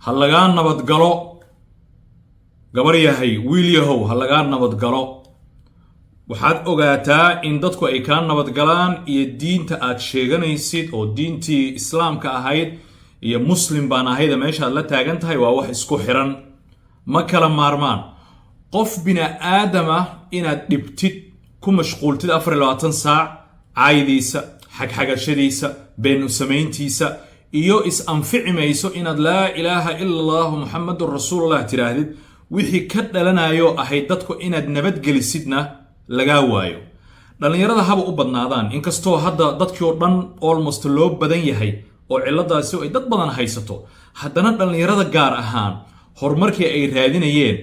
هل لغان نبت قلو قبر يهي ويل يهو هل لغان نبت قلو waxaad ogaataa in dadku ay ka nabad galaan iyo diinta aad sheeganaysid oo diintii islaamka ahayd iyo muslim baan ahayd meesha la taagan tahay waa wax isku xiran ma kala maarmaan qof bina aadama inaad dhibtid ku mashquultid 24 saac caaydiisa xagxagashadiisa been u sameyntiisa iyo is anficimayso inaad la ilaaha illa allah muhammadur rasuulullah tiraahdid wixii ka dhalanayo ahayd dadku inaad nabad gelisidna laga waayo dhalinyarada haba u badnaadaan inkastoo hadda dadkii oo dhan almost loo badan yahay oo ciladaasi ay dad badan haysato haddana dhalinyarada gaar ahaan horumarkii ay raadinayeen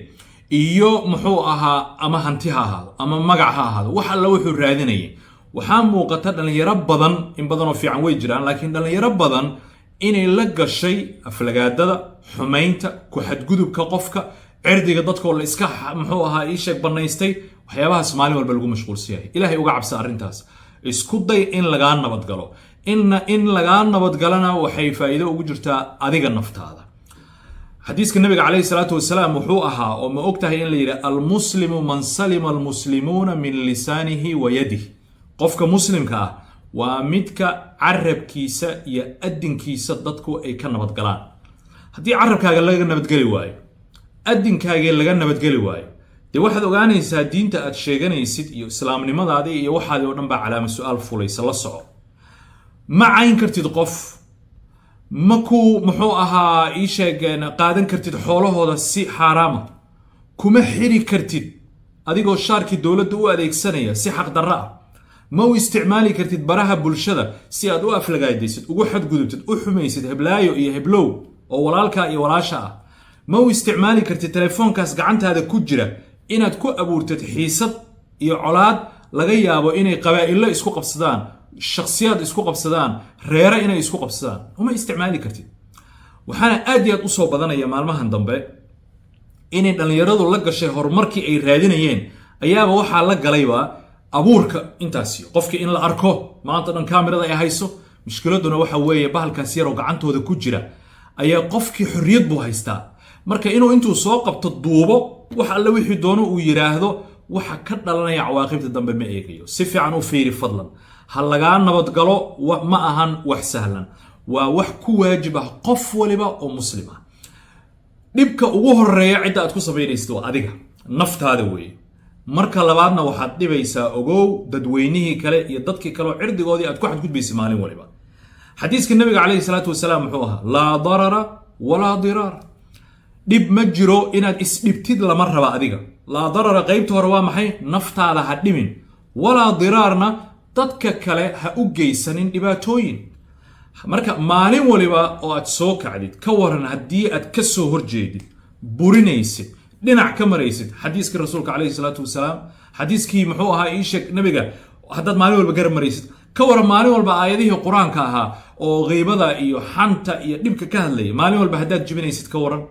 iyo muxuu ahaa ama hanti ha ahaado ama magac ha ahaado wax alla wuxuu raadinayay waxaa muuqata dhalinyaro badan in badan oo fiican way jiraan laakiin dhalinyaro badan inay la gashay aflagaadada xumaynta ku xadgudubka qofka cirdiga dadka oo la iska muxuu ahaa ii sheeg banaystay waxyaabaha Soomaali walba lagu mashquulsiyahay ilaahay uga cabsa arintaas isku day in laga nabad galo in laga nabad galana waxay faa'iido ugu jirtaa adiga naftaada xadiiska nabiga kaleey salaatu wasalaam wuxuu ahaa oo ma ogtahay in la yiraahdo al muslimu man salima al muslimuna min lisanihi wa yadihi qofka muslimka ah waa midka carabkiisa iyo adinkiisa dadku ay ka nabad galaan hadii carabkaaga laga nabad gali waayo adinkaaga laga nabad gali waayo de waxaad ogaanaysaa diinta aad sheeganaysid iyo islaamnimadaada iyo waxaad oo dhan ba calaamad su'aal fulaysa la soco ma cayn kartid qof ma ku muxuu ahaa ii sheegeen qaadan kartid xoolahooda si xaraam kuma xiri kartid adigoo shaarkii dawladda u adeegsanaya si xaq darro ah ma u isticmaali kartid baraha bulshada si aad u aflagaadaysid ugu xadgudubtid u xumaysid heblaayo iyo heblow oo walaalka iyo walaasha ah ma u isticmaali kartid telefoonkaas gacantaada ku jira inaad ku abuurtid xiisad iyo colaad laga yaabo inay qabaa'ilo isku qabsadaan shakhsiyaad isku qabsadaan reere inay isku qabsadaan uma isticmaali kartid waxaana aad iyo aad u soo badanaya maalmahan dambe inay dhalinyaradu la gashay horumarkii ay raadinayeen ayaaba waxaa la galayba abuurka intaasi qofkii in la arko maanta dhan kaamirada ay hayso mushkiladuna waxa weeye bahalkaas yar oo gacantooda ku jira ayaa qofkii xorriyad buu haystaa marka inuu intuu soo qabto duubo wax alla wixii doono uu yiraahdo waxa ka dhalanaya cawaaqibta dambe ma eegayo si fiican u fiiri fadlan hal laga nabad galo ma ahan wax sahlan waa wax ku waajib ah qof waliba oo muslim ah dhibka ugu horeeya cid aad ku sameynaysto adiga naftaada weey marka labaadna waxaad dhibaysaa ogow dadweynihii kale iyo dadkii kale cirdigoodii aad ku xadgudbaysay maalin waliba xadiiska nabiga kaleey salaatu wasalaam wuxuu ahaa la darara wala dirar dib ma jiro inaad isdhibtid lama raba adiga la darara qaybta hore waa maxay naftaada ha dhimin wala dirarna dadka kale ha u geysanin dhibaatooyin marka maalin waliba oo aad soo kacdid ka waran hadii aad ka soo horjeedid burinaysid dhinac ka maraysid xadiiska rasuulka kaleey salaatu wasalaam xadiiskii muxuu ahaa ii sheeg nabiga haddaad maalin walba garab maraysid ka waran maalin walba aayadihii quraanka ahaa oo qeybada iyo xanta iyo dhibka ka hadlayay maalin walba haddaad jibinaysid ka waran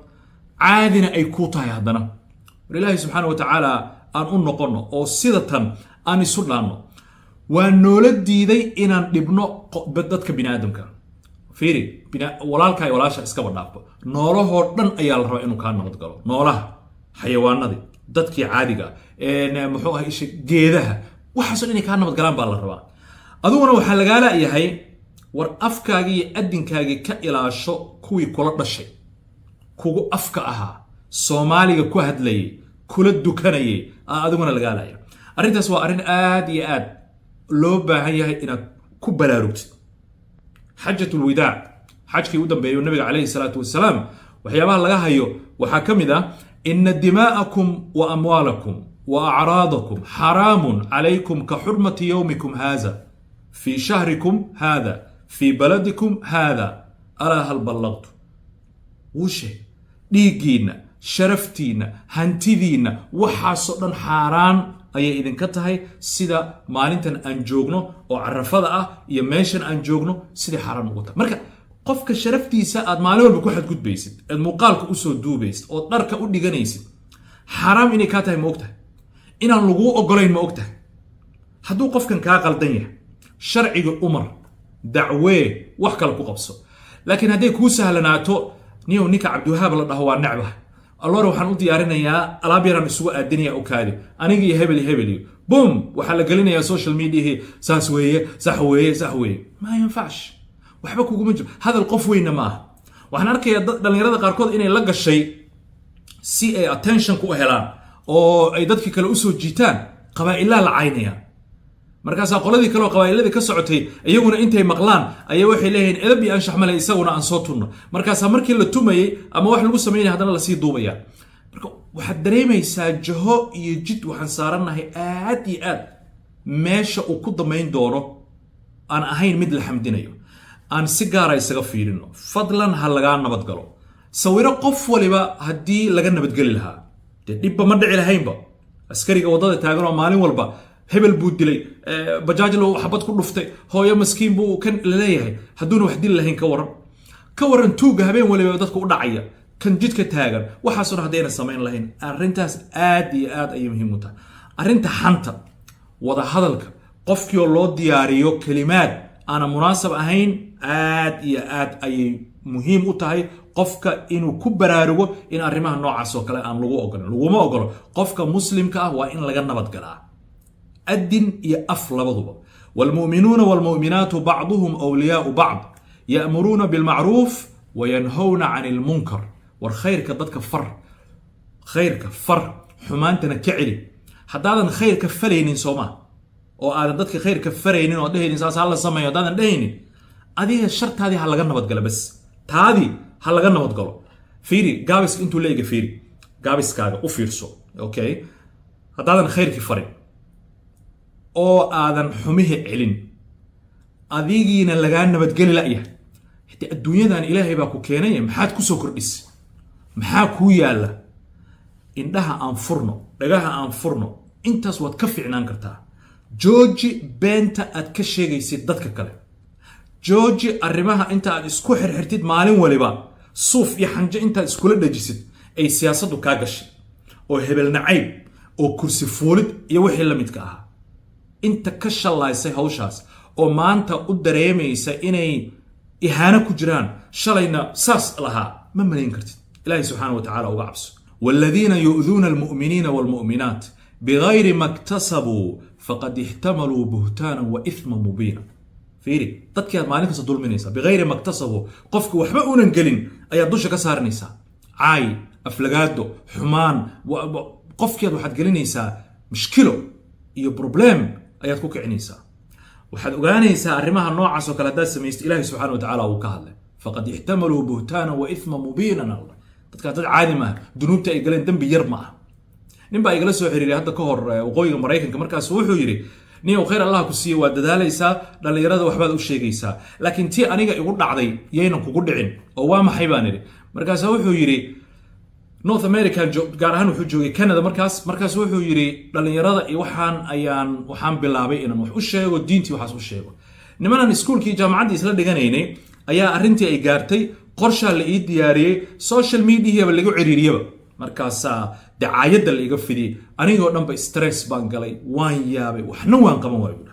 caadina ay ku tahay haddana ilaahay subxaanahu wa tacaala aan u noqono oo sidatan aan isu dhaanno waa noola diiday inaan dhibno dadka bini'aadamka fiiri walaalka iyo walaasha iskaba dhaafo noolahoo dhan ayaa la rabaa inuu kaa nabad galo noolaha xayawaanadii dadkii caadiga muxuu ahaa isha geedaha waxaasoo inay kaa nabad galaan baa la rabaa adiguna waxaa lagaa la'yahay war afkaagii iyo adinkaagii ka ilaasho kuwii kula dhashay kugu afka ahaa Soomaaliga ku hadlayay kula dukanayay adiguna laga laayo arintaas waa arin aad iyo aad loo baahan yahay inaad ku balaarugtid xajjatul wadaa xajkii u dambeeyay nabiga kaleey salaatu wasalaam waxyaabaha laga hayo waxa kamid ah inna dima'akum wa amwalakum wa a'radakum haramun alaykum ka hurmati yawmikum hadha fi shahrikum hadha fi baladikum hadha ala hal ballagtu وشي ديجينا شرفتينا هانتيدينا وحاسو دن حاران ayay idin ka tahay sida maalintan aan joogno oo carafada ah iyo meeshan aan joogno sida xaraan ugu tahay marka qofka sharaftiisa aad maalin walba ku xadgudbaysid ee muuqaalka u soo duubaysid oo dharka u dhiganaysid xaraam inay ka tahay ma ogtahay inaan lagu ogolayn ma ogtahay hadduu qofkan ka qaldan yahay sharciga umar dacwee wax kale ku qabso laakiin haday ku sahlanaato niyow ninka cabdiwahaab la dhaho waa necbaha alloore waxaan u diyaarinayaa alaab yaraan isugu aadinaya u kaadi aniga iyo hebel iyo boom waxaa la gelinayaa social mediahii saas weeye sax weeye ma yanfacsh waxba kuguma jiro hadal qof weyna ma aha waxaan arkayaa dhalinyarada qaarkood inay la gashay si ay attention ku helaan oo ay dadkii kale usoo jiitaan qabaa'ilaa la caynaya markaasaa qoladii kale oo qabaa'iladii ka socotay iyaguna intay maqlaan ayaa waxay leeyihiin edab iyo anshax male isaguna aan soo tunno markaasaa markii la tumayey ama wax lagu samaynaya haddana lasii duubaya marka waxaad dareemaysaa jaho iyo jid waxaan saarannahay aad iyo aad meesha uu ku damayn doono aan ahayn mid la xamdinayo aan si gaara isaga fiirino fadlan ha lagaa nabadgalo sawiro qof waliba haddii laga nabadgeli lahaa dee dhibba ma dhici lahaynba askariga waddada taagan oo maalin walba hebel buu dilay bajaaj loo xabad ku dhuftay hooyo maskiin buu kan leeyahay hadduuna wax dil lahayn ka waran tuuga habeen waliba dadka u dhacaya kan jidka taagan waxaasoo dhan haddayna samayn lahayn arrintaas aad iyo aad ayay muhiim u tahay arrinta xanta wada hadalka qofkii oo loo diyaariyo kelimaad aana munaasab ahayn aad iyo aad ayay muhiim u tahay qofka inuu ku baraarugo in arrimaha noocaas oo kale aan laguma ogolo qofka muslimka ah waa in laga nabadgalaa أدن يا أفلبضوا والمؤمنون والمؤمنات بعضهم أولياء بعض يأمرون بالمعروف وينهون عن المنكر والخير كضدك خير كفر حمانتنا كعلي حتى خير كفرين سوما أو هذا ضدك خير كفرين ودهين إنسان الله سما يدان دهين هذه الشرط هذه هلا جنة بتقول بس هذه هلا جنة بتقول فيري جابس أنتوا ليه فيري جابس كذا وفيرسو أوكي هذا خير كفرين oo aadan xumihi celin adigiina lagaa nabadgeli la'yahay xitaa adduunyadan ilaahay baa ku keenay maxaad ku soo kordhisay maxaa kuu yaalla indhaha aan furno dhagaha aan furno intaas waad ka fiicnaan kartaa jooji beenta aad ka sheegaysid dadka kale jooji arrimaha inta aad isku xirxirtid maalin waliba suuf iyo xanjo intaad iskula dhajisid ay siyaasaddu kaa gashay oo hebel nacayb oo kursi fuulid iyo wixii la midka ahaa inta ka shalaysay hawshaas oo maanta u dareemaysa inay ihaano ku jiraan shalayna saas lahaa ma malayn kartid ilaahay subxaanahu wa tacaala uga cabso والذين يؤذون المؤمنين والمؤمنات بغير ما اكتسبوا فقد احتملوا بهتانا وإثما مبينا فيري dadkii maalin kasta dulminaysa بغير ما اكتسبوا qofku waxba uunan gelin ayaa dusha ka saarnaysa caay aflagaado xumaan qofkii waxaad gelinaysaa mushkilo iyo problem ayaad ku kicinaysaa waxaad ogaanaysaa arrimaha noocaas oo kale hadaad sameeyay ilaahay subxaanahu wa tacaala uu ka hadlay faqad ihtamalu buhtana wa ithma mubina dadka dad caadi ma dunuubta ay galeen dambi yar ma ah nin baa igala soo xiriiray hadda ka hor waqooyiga Mareykanka markaas wuxuu yiri niyow khayr Allah ku siiyo waa dadaalaysaa dhalinyarada waxbaad u sheegaysaa laakiin tii aniga igu dhacday yeynan kugu dhicin oo waa maxay baan iri markaas wuxuu yiri North America gaar ahaan wuxuu joogay Canada markaas wuxuu yiri dhalinyarada iyo waxaan bilaabay inaan wax u sheego diintii waxaas u sheego nimanan iskuulkii jaamacadda isla dhiganaynay ayaa arrintii ay gaartay qorshe la ii diyaariyay social media ba lagu ciriiriyaba markaas dacaayada la iga fidiyay anigoo dhanba stress baan galay waan yaabay waxna waan qaban waayay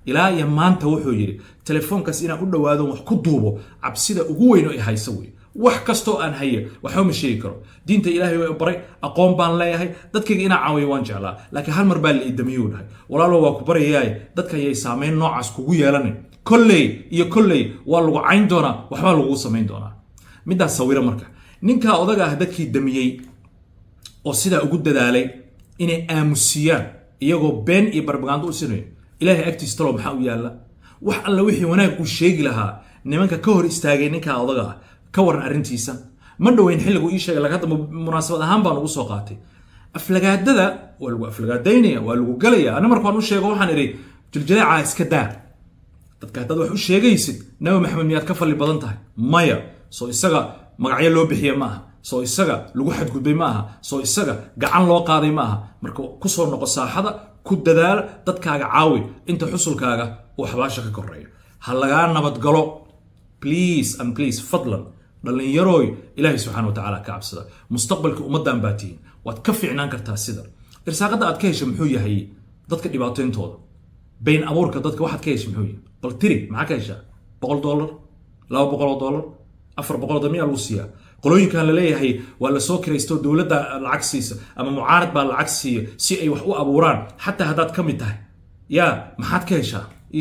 ilaa iyo maanta wuxuu yiri telefoonkaas inaan u dhawaado wax ku duubo cabsida ugu weyn oo ay hayso way wax kasto aan haye waxa ma sheegi karo diinta ilaahay way baray aqoon baan leeyahay dadkayga ina caawiyo waan jeclaa laakiin hal mar baa la idamiyo dhahay walaalo waa ku barayaay dadka ay saameyn noocaas kugu yeelanay kolley waa lagu cayn doonaa waxba lagu sameyn doonaa midaas sawira marka ninka odaga ah dadkii damiyay oo sida ugu dadaalay inay aamusiyaan iyagoo been iyo barbagaando u sinay ilaahay agtiisa talo maxaa u yaala wax alla wixii wanaag uu sheegi lahaa nimanka ka hor istaagay ninka odaga ah ka waran arrintiisa ma dhaweyn xilligu ii sheegay laga hadda munaasabad ahaan baan ugu soo qaatay aflagaadada waa lagu aflagaadaynaya waa lagu galaya ana markaan u sheego waxaan iri jiljileeca iska daa dadka haddaad wax u sheegaysid nabi maxamed miyaad ka falli badan tahay maya soo isaga magacyo loo bixiye ma aha soo isaga lagu xadgudbay ma aha soo isaga gacan loo qaaday ma aha marka ku soo noqo saaxada ku dadaal dadkaaga caawi inta xusulkaaga uu xabaasha ka koreeyo ha lagaa nabadgalo please fadlan dhalinyarooy ilaahay subxaanahu wa tacaala ka cabsada mustaqbalka ummaddan baa tihiin waad ka fiicnaan kartaa sida irsaaqada aad ka hesho muxuu yahay dadka dhibaatooyintooda bayn abuurka dadka waxaad ka hesho muxuu yahay bal tiri maxaa ka heshaa $100 $200 $400 miyaa lagu siiyaa قلوين كان لليه هي ولا سوكر يستو دولة العكسية أما معارض بالعكسية سي أي وحقوق أبوران حتى هدات كم يتاه يا ما حد كيشا